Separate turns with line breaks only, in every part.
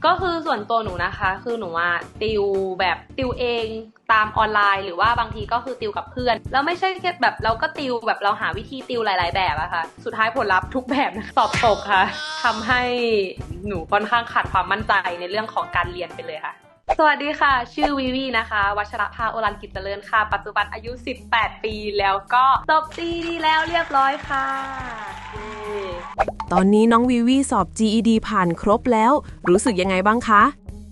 ก็คือส่วนตัวหนูนะคะคือหนูติวแบบติวเองตามออนไลน์หรือว่าบางทีก็คือติวกับเพื่อนแล้วไม่ใช่แค่แบบเราก็ติวแบบเราหาวิธีติวหลายๆแบบอะค่ะสุดท้ายผลลัพธ์ทุกแบบนะสอบตกค่ะทำให้หนูค่อนข้างขาดความมั่นใจในเรื่องของการเรียนไปเลยค่ะสวัสดีค่ะชื่อวีวีนะคะวัชรภาโอรันกิจเจริญค่ะปัจจุบันอายุ18ปีแล้วก็จบดีแล้วเรียบร้อยค่ะ
ตอนนี้น้องวีวีสอบ GED ผ่านครบแล้วรู้สึกยังไงบ้างคะ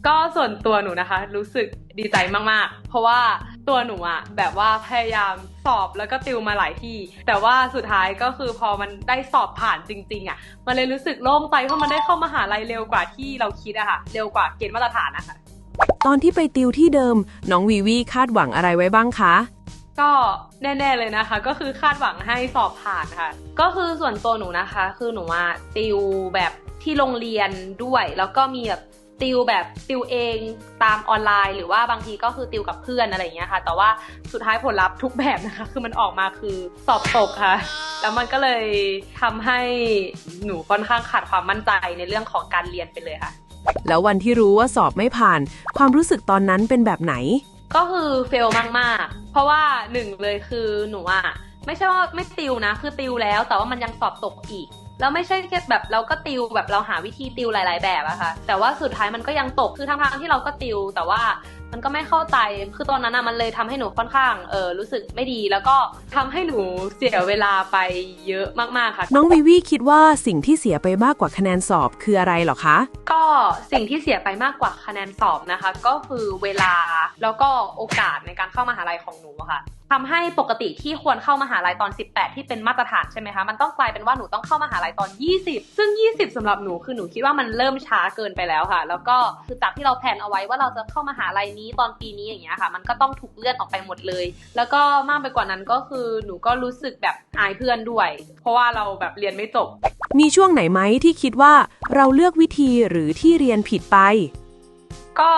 ก็ส่วนตัวหนูนะคะรู้สึกดีใจมากๆเพราะว่าตัวหนูแบบว่าพยายามสอบแล้วก็ติวมาหลายที่แต่ว่าสุดท้ายก็คือพอมันได้สอบผ่านจริงๆมันเลยรู้สึกโล่งใจเพราะมันได้เข้ามหาลัยเร็วกว่าที่เราคิดค่ะเร็วกว่าเกณฑ์มาตรฐานนะคะ
ตอนที่ไปติวที่เดิมน้องวีวีคาดหวังอะไรไว้บ้างคะ
ก็แน่ๆเลยนะคะก็คือคาดหวังให้สอบผ่านค่ะก็คือส่วนตัวหนูนะคะคือหนูติวแบบที่โรงเรียนด้วยแล้วก็มีแบบติวเองตามออนไลน์หรือว่าบางทีก็คือติวกับเพื่อนอะไรอย่างเงี้ยค่ะแต่ว่าสุดท้ายผลลัพธ์ทุกแบบนะคะคือมันออกมาคือสอบตกค่ะแล้วมันก็เลยทำให้หนูค่อนข้างขาดความมั่นใจในเรื่องของการเรียนไปเลยค่ะ
แล้ววันที่รู้ว่าสอบไม่ผ่านความรู้สึกตอนนั้นเป็นแบบไหน
ก็คือเฟลมากๆเพราะว่าหนึ่งเลยคือหนูไม่ใช่ว่าไม่ติวนะคือติวแล้วแต่ว่ามันยังสอบตกอีกแล้วไม่ใช่แค่แบบเราก็ติวแบบเราหาวิธีติวหลายๆแบบอะค่ะแต่ว่าสุดท้ายมันก็ยังตกคือทั้งๆที่เราก็ติวแต่ว่ามันก็ไม่เข้าใจคือตอนนั้นมันเลยทำให้หนูค่อนข้างรู้สึกไม่ดีแล้วก็ทำให้หนูเสียเวลาไปเยอะมากๆค่ะ
น้องวีวีคิดว่าสิ่งที่เสียไปมากกว่าคะแนนสอบคืออะไรหรอคะ
ก็สิ่งที่เสียไปมากกว่าคะแนนสอบนะคะก็คือเวลาแล้วก็โอกาสในการเข้ามหาลัยของหนูค่ะทำให้ปกติที่ควรเข้ามหาลัยตอน18ที่เป็นมาตรฐานใช่ไหมคะมันต้องกลายเป็นว่าหนูต้องเข้ามหาลัยตอน20ซึ่ง20สำหรับหนูคือหนูคิดว่ามันเริ่มช้าเกินไปแล้วค่ะแล้วก็คือจากที่เราแพลนเอาไว้ว่าเราจะเข้ามหาลัยนี้ตอนปีนี้อย่างเงี้ยค่ะมันก็ต้องถูกเลื่อนออกไปหมดเลยแล้วก็มากไปกว่านั้นก็คือหนูก็รู้สึกแบบอายเพื่อนด้วยเพราะว่าเราแบบเรียนไม่จบ
มีช่วงไหนไหมที่คิดว่าเราเลือกวิธีหรือที่เรียนผิดไป
ก็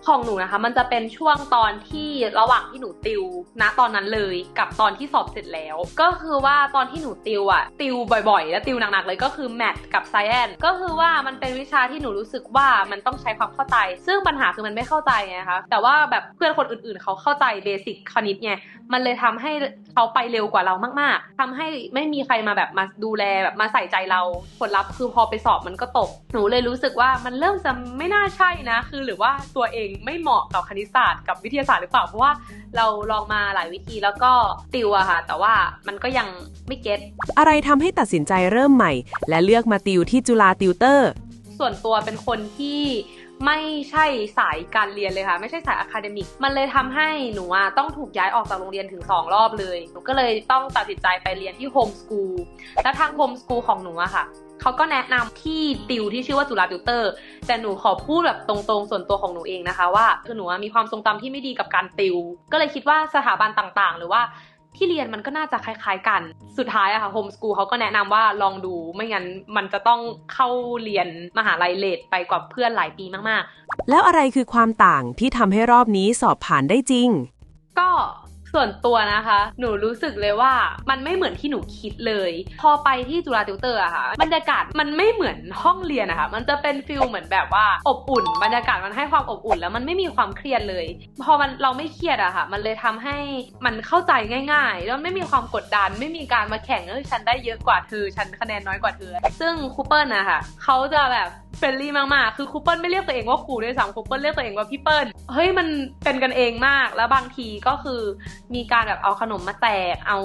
ของหนูนะคะมันจะเป็นช่วงตอนที่ระหว่างที่หนูติวณตอนนั้นเลยกับตอนที่สอบเสร็จแล้วก็คือว่าตอนที่หนูติวติวบ่อยๆและติวหนักๆเลยก็คือแมทกับไซแอนก็คือว่ามันเป็นวิชาที่หนูรู้สึกว่ามันต้องใช้ความเข้าใจซึ่งปัญหาคือมันไม่เข้าใจไงคะแต่ว่าแบบเพื่อนคนอื่นๆเขาเข้าใจเบสิกคณิตไงมันเลยทำให้เขาไปเร็วกว่าเรามากๆทำให้ไม่มีใครมาแบบมาดูแลแบบมาใส่ใจเราผลลัพธ์คือพอไปสอบมันก็ตกหนูเลยรู้สึกว่ามันเริ่มจะไม่น่าใช่นะคือหรือว่าตัวเองไม่เหมาะกับคณิตศาสตร์กับวิทยาศาสตร์หรือเปล่าเพราะว่าเราลองมาหลายวิธีแล้วก็ติวค่ะแต่ว่ามันก็ยังไม่เก็ต
อะไรทำให้ตัดสินใจเริ่มใหม่และเลือกมาติวที่จุฬาติวเตอร์
ส่วนตัวเป็นคนที่ไม่ใช่สายการเรียนเลยค่ะไม่ใช่สายอะคาเดมิกมันเลยทำให้หนูต้องถูกย้ายออกจากโรงเรียนถึง2รอบเลยหนูก็เลยต้องตัดสินใจไปเรียนที่โฮมสคูลและทางโฮมสคูลของหนูค่ะเขาก็แนะนำที่ติวที่ชื่อว่าจุฬาติวเตอร์แต่หนูขอพูดแบบตรงๆส่วนตัวของหนูเองนะคะว่าคือหนูมีความทรงจำที่ไม่ดีกับการติวก็เลยคิดว่าสถาบันต่างๆหรือว่าที่เรียนมันก็น่าจะคล้ายๆกันสุดท้ายค่ะโฮมสคูลเขาก็แนะนำว่าลองดูไม่งั้นมันจะต้องเข้าเรียนมหาลัยเลทไปกว่าเพื่อนหลายปีมาก
ๆแล้วอะไรคือความต่างที่ทำให้รอบนี้สอบผ่านได้จริง
ก็ส่วนตัวนะคะหนูรู้สึกเลยว่ามันไม่เหมือนที่หนูคิดเลยพอไปที่จุฬาติวเตอร์ค่ะบรรยากาศมันไม่เหมือนห้องเรียนนะคะมันจะเป็นฟิลเหมือนแบบว่าอบอุ่นบรรยากาศมันให้ความอบอุ่นแล้วมันไม่มีความเครียดเลยพอเราไม่เครียดค่ะมันเลยทำให้มันเข้าใจง่ายๆแล้วไม่มีความกดดันไม่มีการมาแข่งฉันได้เยอะกว่าเธอฉันคะแนนน้อยกว่าเธอซึ่งครูเปิ้ลนะคะเขาจะแบบเฟรนลี่มากๆคือครูเปิ้ลไม่เรียกตัวเองว่าครูด้วยซ้ำครูเปิ้ลเรียกตัวเองว่าพี่เปิ้ลเฮ้ยมันเป็นกันเองมากแล้วบางทีก็คือมีการแบบเอาขนมมาแจกเอา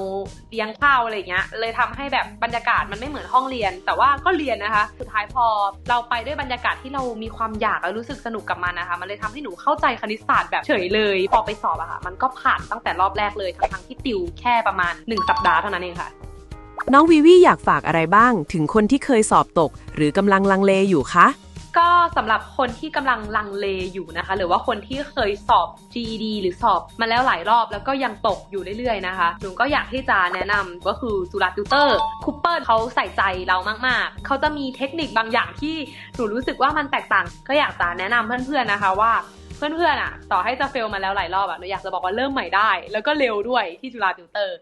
เลี้ยงข้าวอะไรเงี้ยเลยทำให้แบบบรรยากาศมันไม่เหมือนห้องเรียนแต่ว่าก็เรียนนะคะสุดท้ายพอเราไปด้วยบรรยากาศที่เรามีความอยากและรู้สึกสนุกกับมันนะคะมันเลยทำให้หนูเข้าใจคณิตศาสตร์แบบเฉยเลยพอไปสอบอะค่ะมันก็ผ่านตั้งแต่รอบแรกเลยทั้งที่ติวแค่ประมาณ1 สัปดาห์เท่านั้นเองค่ะ
น้องวีวีอยากฝากอะไรบ้างถึงคนที่เคยสอบตกหรือกำลังลังเลอยู่คะ
ก็สำหรับคนที่กำลังลังเลอยู่นะคะหรือว่าคนที่เคยสอบ GED หรือสอบมาแล้วหลายรอบแล้วก็ยังตกอยู่เรื่อยๆนะคะหนูก็อยากที่จะแนะนำก็คือจุฬาติวเตอร์ครูเปิ้ลเขาใส่ใจเรามากๆเขาจะมีเทคนิคบางอย่างที่หนูรู้สึกว่ามันแตกต่างก็อยากจะแนะนำเพื่อนๆนะคะว่าเพื่อนๆต่อให้จะเฟลมาแล้วหลายรอบหนูอยากจะบอกว่าเริ่มใหม่ได้แล้วก็เร็วด้วยที่จุฬาติวเตอร์